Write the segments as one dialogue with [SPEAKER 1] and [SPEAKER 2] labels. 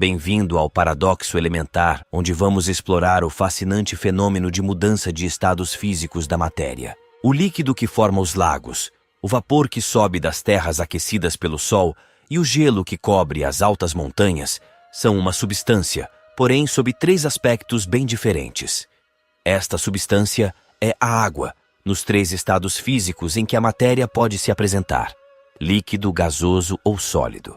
[SPEAKER 1] Bem-vindo ao Paradoxo Elementar, onde vamos explorar o fascinante fenômeno de mudança de estados físicos da matéria. O líquido que forma os lagos, o vapor que sobe das terras aquecidas pelo sol e o gelo que cobre as altas montanhas são uma substância, porém sob três aspectos bem diferentes. Esta substância é a água, nos três estados físicos em que a matéria pode se apresentar: líquido, gasoso ou sólido.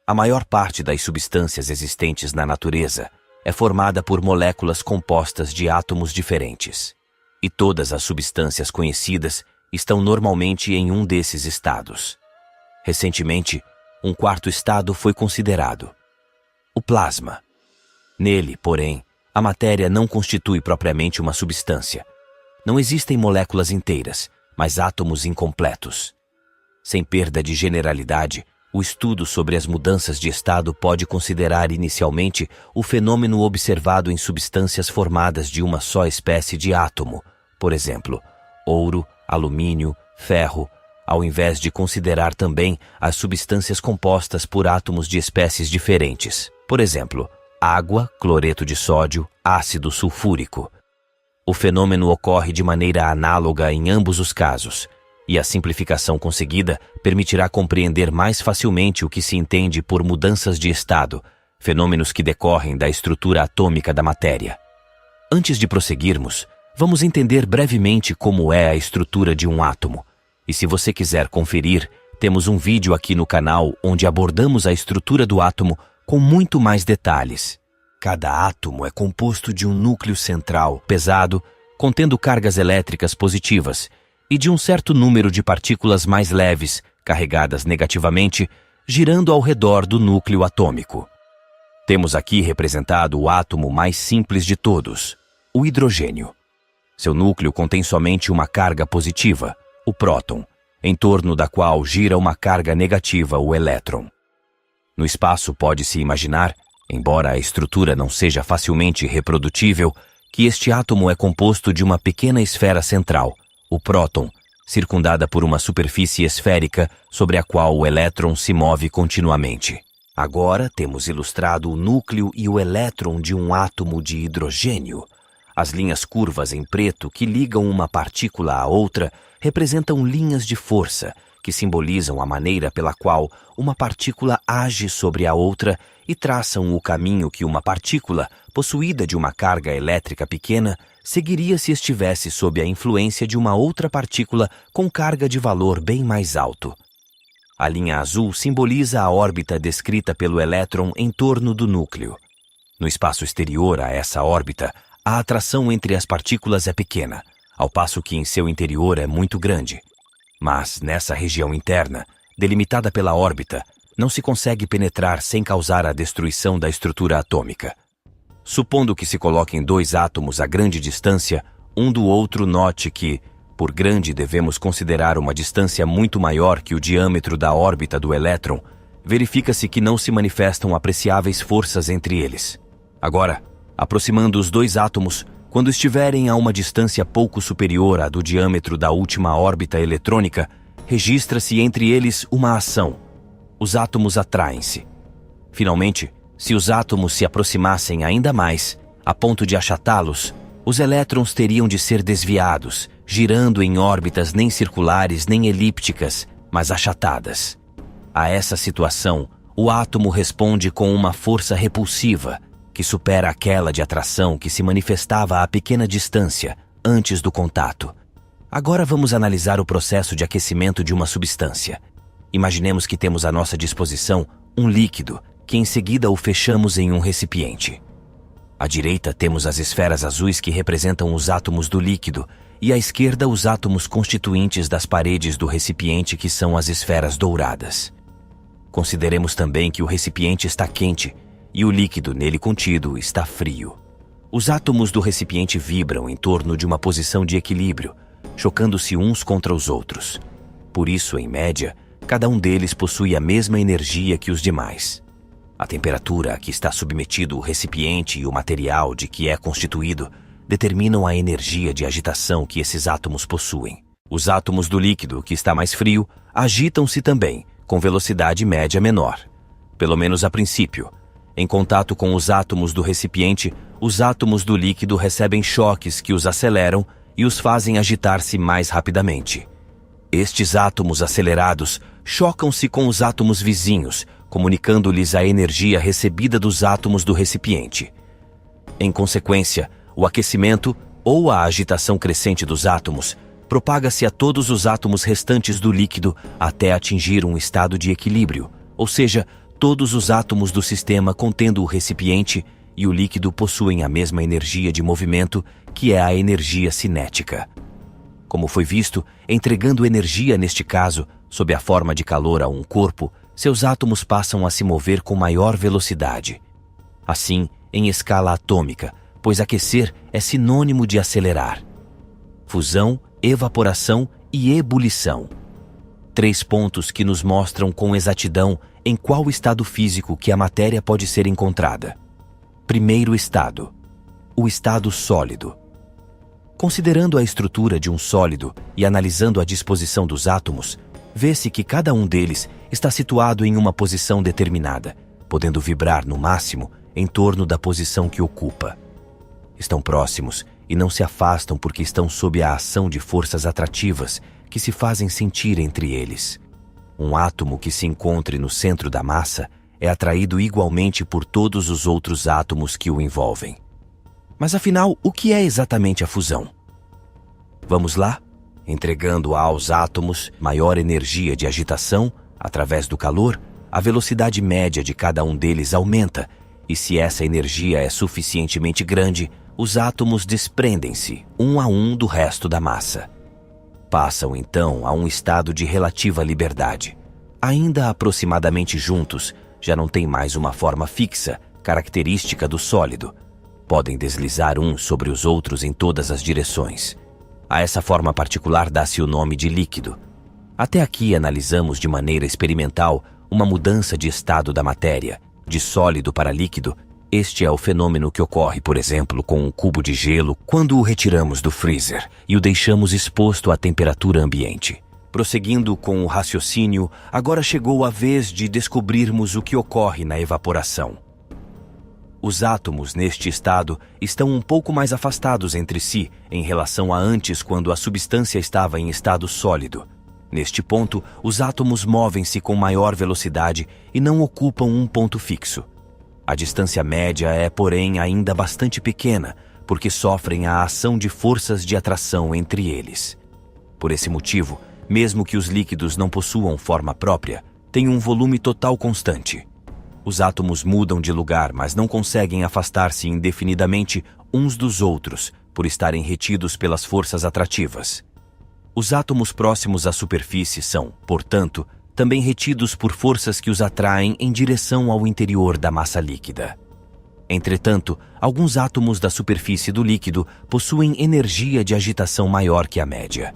[SPEAKER 1] A maior parte das substâncias existentes na natureza é formada por moléculas compostas de átomos diferentes. E todas as substâncias conhecidas estão normalmente em um desses estados. Recentemente, um quarto estado foi considerado: o plasma. Nele, porém, a matéria não constitui propriamente uma substância. Não existem moléculas inteiras, mas átomos incompletos. Sem perda de generalidade, o estudo sobre as mudanças de estado pode considerar inicialmente o fenômeno observado em substâncias formadas de uma só espécie de átomo, por exemplo, ouro, alumínio, ferro, ao invés de considerar também as substâncias compostas por átomos de espécies diferentes, por exemplo, água, cloreto de sódio, ácido sulfúrico. O fenômeno ocorre de maneira análoga em ambos os casos, e a simplificação conseguida permitirá compreender mais facilmente o que se entende por mudanças de estado, fenômenos que decorrem da estrutura atômica da matéria. Antes de prosseguirmos, vamos entender brevemente como é a estrutura de um átomo. E se você quiser conferir, temos um vídeo aqui no canal onde abordamos a estrutura do átomo com muito mais detalhes. Cada átomo é composto de um núcleo central pesado, contendo cargas elétricas positivas, e de um certo número de partículas mais leves, carregadas negativamente, girando ao redor do núcleo atômico. Temos aqui representado o átomo mais simples de todos, o hidrogênio. Seu núcleo contém somente uma carga positiva, o próton, em torno da qual gira uma carga negativa, o elétron. No espaço pode-se imaginar, embora a estrutura não seja facilmente reprodutível, que este átomo é composto de uma pequena esfera central, o próton, circundada por uma superfície esférica sobre a qual o elétron se move continuamente. Agora temos ilustrado o núcleo e o elétron de um átomo de hidrogênio. As linhas curvas em preto que ligam uma partícula à outra representam linhas de força, que simbolizam a maneira pela qual uma partícula age sobre a outra e traçam o caminho que uma partícula, possuída de uma carga elétrica pequena, seguiria se estivesse sob a influência de uma outra partícula com carga de valor bem mais alto. A linha azul simboliza a órbita descrita pelo elétron em torno do núcleo. No espaço exterior a essa órbita, a atração entre as partículas é pequena, ao passo que em seu interior é muito grande. Mas, nessa região interna, delimitada pela órbita, não se consegue penetrar sem causar a destruição da estrutura atômica. Supondo que se coloquem dois átomos a grande distância, um do outro, note que, por grande devemos considerar uma distância muito maior que o diâmetro da órbita do elétron, verifica-se que não se manifestam apreciáveis forças entre eles. Agora, aproximando os dois átomos, quando estiverem a uma distância pouco superior à do diâmetro da última órbita eletrônica, registra-se entre eles uma ação. Os átomos atraem-se. Finalmente, se os átomos se aproximassem ainda mais, a ponto de achatá-los, os elétrons teriam de ser desviados, girando em órbitas nem circulares nem elípticas, mas achatadas. A essa situação, o átomo responde com uma força repulsiva, que supera aquela de atração que se manifestava a pequena distância, antes do contato. Agora vamos analisar o processo de aquecimento de uma substância. Imaginemos que temos à nossa disposição um líquido, que em seguida o fechamos em um recipiente. À direita temos as esferas azuis que representam os átomos do líquido, e à esquerda os átomos constituintes das paredes do recipiente, que são as esferas douradas. Consideremos também que o recipiente está quente, e o líquido nele contido está frio. Os átomos do recipiente vibram em torno de uma posição de equilíbrio, chocando-se uns contra os outros. Por isso, em média, cada um deles possui a mesma energia que os demais. A temperatura a que está submetido o recipiente e o material de que é constituído determinam a energia de agitação que esses átomos possuem. Os átomos do líquido, que está mais frio, agitam-se também, com velocidade média menor. Pelo menos a princípio. Em contato com os átomos do recipiente, os átomos do líquido recebem choques que os aceleram e os fazem agitar-se mais rapidamente. Estes átomos acelerados chocam-se com os átomos vizinhos, comunicando-lhes a energia recebida dos átomos do recipiente. Em consequência, o aquecimento ou a agitação crescente dos átomos propaga-se a todos os átomos restantes do líquido até atingir um estado de equilíbrio, ou seja, todos os átomos do sistema contendo o recipiente e o líquido possuem a mesma energia de movimento, que é a energia cinética. Como foi visto, entregando energia neste caso, sob a forma de calor a um corpo, seus átomos passam a se mover com maior velocidade. Assim, em escala atômica, pois aquecer é sinônimo de acelerar. Fusão, evaporação e ebulição. 3 pontos que nos mostram com exatidão em qual estado físico que a matéria pode ser encontrada. Primeiro estado, o estado sólido. Considerando a estrutura de um sólido e analisando a disposição dos átomos, vê-se que cada um deles está situado em uma posição determinada, podendo vibrar no máximo em torno da posição que ocupa. Estão próximos e não se afastam porque estão sob a ação de forças atrativas que se fazem sentir entre eles. Um átomo que se encontre no centro da massa é atraído igualmente por todos os outros átomos que o envolvem. Mas afinal, o que é exatamente a fusão? Vamos lá? Entregando aos átomos maior energia de agitação, através do calor, a velocidade média de cada um deles aumenta, e se essa energia é suficientemente grande, os átomos desprendem-se, um a um, do resto da massa. Passam, então, a um estado de relativa liberdade. Ainda aproximadamente juntos, já não têm mais uma forma fixa, característica do sólido. Podem deslizar uns sobre os outros em todas as direções. A essa forma particular dá-se o nome de líquido. Até aqui analisamos de maneira experimental uma mudança de estado da matéria, de sólido para líquido. Este é o fenômeno que ocorre, por exemplo, com um cubo de gelo quando o retiramos do freezer e o deixamos exposto à temperatura ambiente. Prosseguindo com o raciocínio, agora chegou a vez de descobrirmos o que ocorre na evaporação. Os átomos, neste estado, estão um pouco mais afastados entre si em relação a antes, quando a substância estava em estado sólido. Neste ponto, os átomos movem-se com maior velocidade e não ocupam um ponto fixo. A distância média é, porém, ainda bastante pequena, porque sofrem a ação de forças de atração entre eles. Por esse motivo, mesmo que os líquidos não possuam forma própria, têm um volume total constante. Os átomos mudam de lugar, mas não conseguem afastar-se indefinidamente uns dos outros, por estarem retidos pelas forças atrativas. Os átomos próximos à superfície são, portanto, também retidos por forças que os atraem em direção ao interior da massa líquida. Entretanto, alguns átomos da superfície do líquido possuem energia de agitação maior que a média.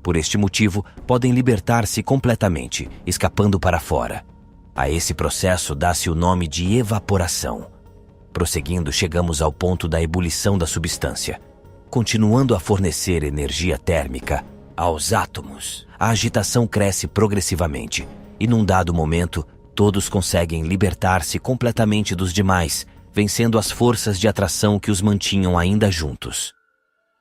[SPEAKER 1] Por este motivo, podem libertar-se completamente, escapando para fora. A esse processo dá-se o nome de evaporação. Prosseguindo, chegamos ao ponto da ebulição da substância. Continuando a fornecer energia térmica aos átomos, a agitação cresce progressivamente e, num dado momento, todos conseguem libertar-se completamente dos demais, vencendo as forças de atração que os mantinham ainda juntos.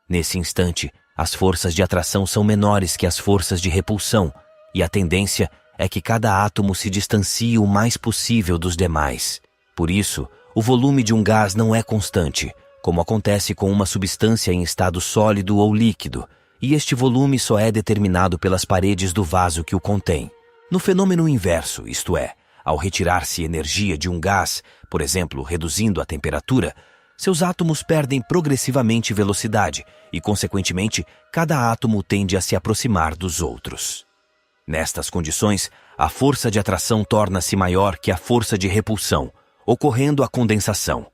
[SPEAKER 1] Nesse instante, as forças de atração são menores que as forças de repulsão, e a tendência é que cada átomo se distancie o mais possível dos demais. Por isso, o volume de um gás não é constante, como acontece com uma substância em estado sólido ou líquido, e este volume só é determinado pelas paredes do vaso que o contém. No fenômeno inverso, isto é, ao retirar-se energia de um gás, por exemplo, reduzindo a temperatura, seus átomos perdem progressivamente velocidade e, consequentemente, cada átomo tende a se aproximar dos outros. Nestas condições, a força de atração torna-se maior que a força de repulsão, ocorrendo a condensação.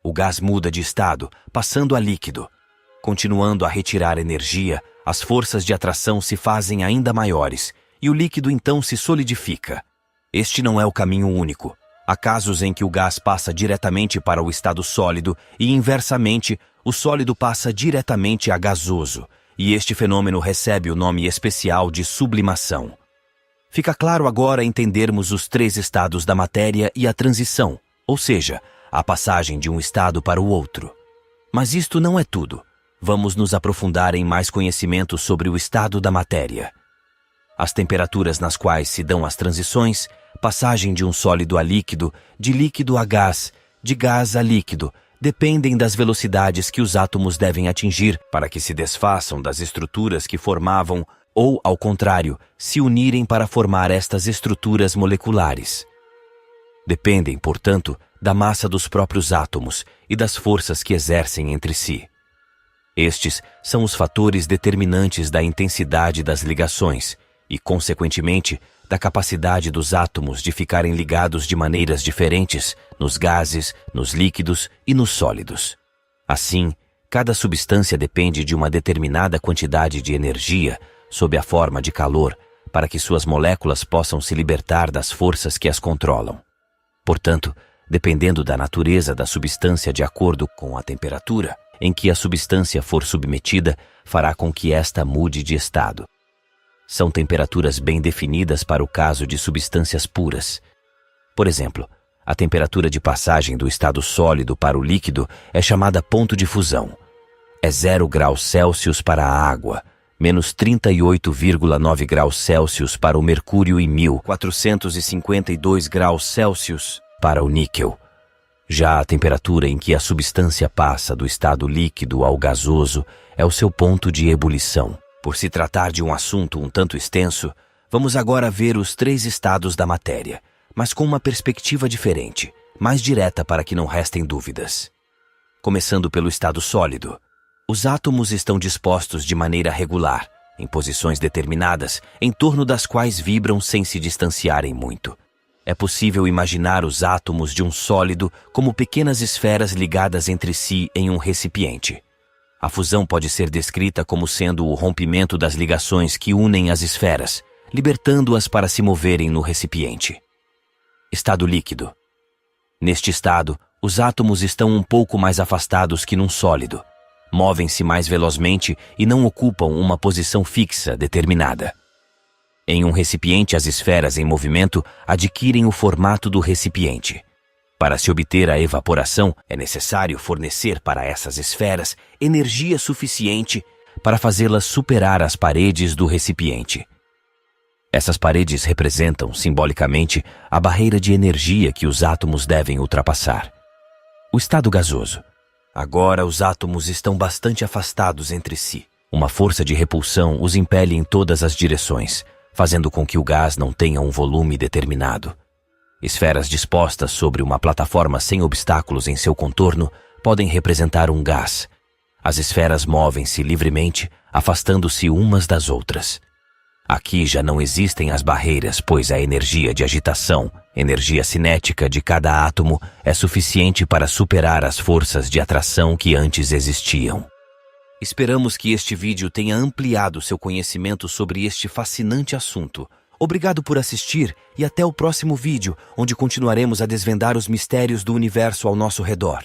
[SPEAKER 1] O gás muda de estado, passando a líquido. Continuando a retirar energia, as forças de atração se fazem ainda maiores e o líquido então se solidifica. Este não é o caminho único. Há casos em que o gás passa diretamente para o estado sólido e, inversamente, o sólido passa diretamente a gasoso, e este fenômeno recebe o nome especial de sublimação. Fica claro agora entendermos os 3 estados da matéria e a transição, ou seja, a passagem de um estado para o outro. Mas isto não é tudo. Vamos nos aprofundar em mais conhecimentos sobre o estado da matéria. As temperaturas nas quais se dão as transições, passagem de um sólido a líquido, de líquido a gás, de gás a líquido, dependem das velocidades que os átomos devem atingir para que se desfaçam das estruturas que formavam ou, ao contrário, se unirem para formar estas estruturas moleculares. Dependem, portanto, da massa dos próprios átomos e das forças que exercem entre si. Estes são os fatores determinantes da intensidade das ligações e, consequentemente, da capacidade dos átomos de ficarem ligados de maneiras diferentes nos gases, nos líquidos e nos sólidos. Assim, cada substância depende de uma determinada quantidade de energia sob a forma de calor para que suas moléculas possam se libertar das forças que as controlam. Portanto, dependendo da natureza da substância de acordo com a temperatura em que a substância for submetida, fará com que esta mude de estado. São temperaturas bem definidas para o caso de substâncias puras. Por exemplo, a temperatura de passagem do estado sólido para o líquido é chamada ponto de fusão. É 0 graus Celsius para a água, menos 38,9 graus Celsius para o mercúrio e 1452 graus Celsius para o níquel. Já a temperatura em que a substância passa do estado líquido ao gasoso é o seu ponto de ebulição. Por se tratar de um assunto um tanto extenso, vamos agora ver os 3 estados da matéria, mas com uma perspectiva diferente, mais direta para que não restem dúvidas. Começando pelo estado sólido. Os átomos estão dispostos de maneira regular, em posições determinadas, em torno das quais vibram sem se distanciarem muito. É possível imaginar os átomos de um sólido como pequenas esferas ligadas entre si em um recipiente. A fusão pode ser descrita como sendo o rompimento das ligações que unem as esferas, libertando-as para se moverem no recipiente. Estado líquido. Neste estado, os átomos estão um pouco mais afastados que num sólido. Movem-se mais velozmente e não ocupam uma posição fixa determinada. Em um recipiente, as esferas em movimento adquirem o formato do recipiente. Para se obter a evaporação, é necessário fornecer para essas esferas energia suficiente para fazê-las superar as paredes do recipiente. Essas paredes representam, simbolicamente, a barreira de energia que os átomos devem ultrapassar. O estado gasoso. Agora os átomos estão bastante afastados entre si. Uma força de repulsão os impele em todas as direções, fazendo com que o gás não tenha um volume determinado. Esferas dispostas sobre uma plataforma sem obstáculos em seu contorno podem representar um gás. As esferas movem-se livremente, afastando-se umas das outras. Aqui já não existem as barreiras, pois a energia de agitação, energia cinética de cada átomo é suficiente para superar as forças de atração que antes existiam. Esperamos que este vídeo tenha ampliado seu conhecimento sobre este fascinante assunto. Obrigado por assistir e até o próximo vídeo, onde continuaremos a desvendar os mistérios do universo ao nosso redor.